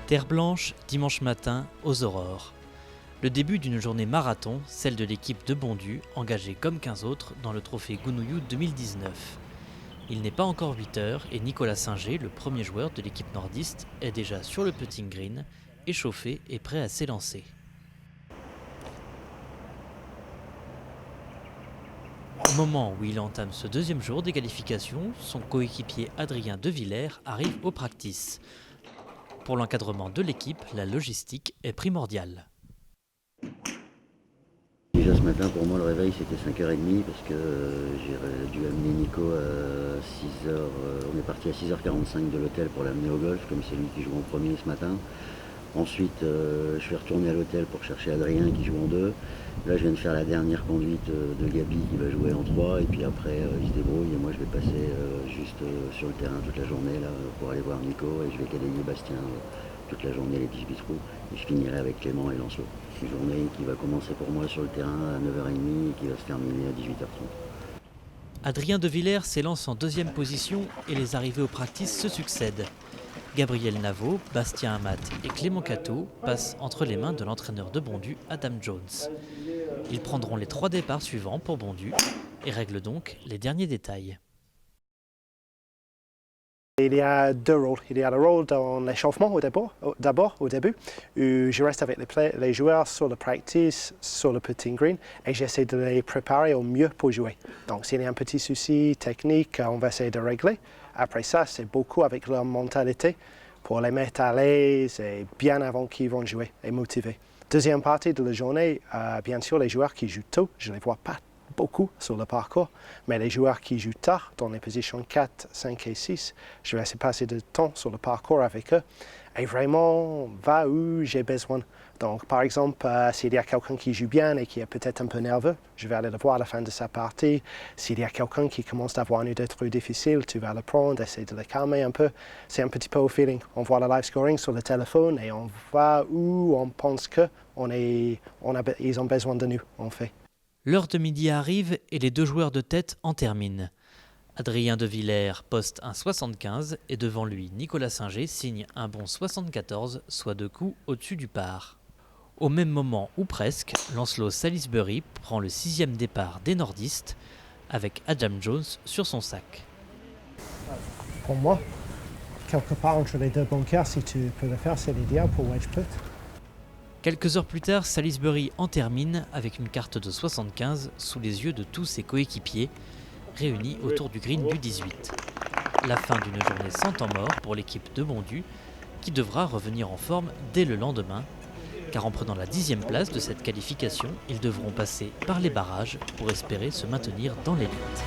Terre blanche, dimanche matin, aux aurores. Le début d'une journée marathon, celle de l'équipe de Bondu, engagée comme 15 autres dans le trophée Gounouillou 2019. Il n'est pas encore 8 heures et Nicolas Singer, le premier joueur de l'équipe nordiste, est déjà sur le putting green, échauffé et prêt à s'élancer. Au moment où il entame ce deuxième jour des qualifications, son coéquipier Adrien De Villers arrive au practice. Pour l'encadrement de l'équipe, la logistique est primordiale. Déjà ce matin, pour moi, le réveil, c'était 5h30 parce que j'ai dû amener Nico à 6h. On est parti à 6h45 de l'hôtel pour l'amener au golf, comme c'est lui qui joue en premier ce matin. Ensuite, je suis retourné à l'hôtel pour chercher Adrien qui joue en 2. Là, je viens de faire la dernière conduite de Gabi qui va jouer en 3. Et puis après, il se débrouille et moi, je vais passer juste sur le terrain toute la journée là, pour aller voir Nico. Et je vais cadayer Bastien toute la journée, les 18 trous. Et je finirai avec Clément et Lancelot. Une journée qui va commencer pour moi sur le terrain à 9h30 et qui va se terminer à 18h30. Adrien De Villers s'élance en deuxième position et les arrivées au practice se succèdent. Gabriel Naveau, Bastien Amat et Clément Cateau passent entre les mains de l'entraîneur de Bondu, Adam Jones. Ils prendront les 3 départs suivants pour Bondu et règlent donc les derniers détails. Il y a 2 rôles. Il y a le rôle dans l'échauffement d'abord, au début, où je reste avec les joueurs sur le practice, sur le putting green, et j'essaie de les préparer au mieux pour jouer. Donc s'il y a un petit souci technique, on va essayer de régler. Après ça, c'est beaucoup avec leur mentalité pour les mettre à l'aise et bien avant qu'ils vont jouer et motivés. Deuxième partie de la journée, bien sûr, les joueurs qui jouent tôt, je ne les vois pas beaucoup sur le parcours, mais les joueurs qui jouent tard, dans les positions 4, 5 et 6, je vais essayer de passer de temps sur le parcours avec eux et vraiment va où j'ai besoin. Donc par exemple, s'il y a quelqu'un qui joue bien et qui est peut-être un peu nerveux, je vais aller le voir à la fin de sa partie. S'il y a quelqu'un qui commence d'avoir une idée trop difficile, tu vas le prendre, essayer de le calmer un peu. C'est un petit peu au feeling. On voit le live scoring sur le téléphone et on va où on pense qu'ils ont besoin de nous, en fait. L'heure de midi arrive et les 2 joueurs de tête en terminent. Adrien De Villers poste un 75 et devant lui, Nicolas Singer signe un bon 74, soit 2 coups au-dessus du par. Au même moment, ou presque, Lancelot Salisbury prend le 6e départ des nordistes avec Adam Jones sur son sac. Pour moi, quelque part entre les 2 bunkers, si tu peux le faire, c'est l'idéal pour wedge putt. Quelques heures plus tard, Salisbury en termine avec une carte de 75 sous les yeux de tous ses coéquipiers, réunis autour du green du 18. La fin d'une journée sans temps mort pour l'équipe de Bondu, qui devra revenir en forme dès le lendemain, car en prenant la 10e place de cette qualification, ils devront passer par les barrages pour espérer se maintenir dans l'élite.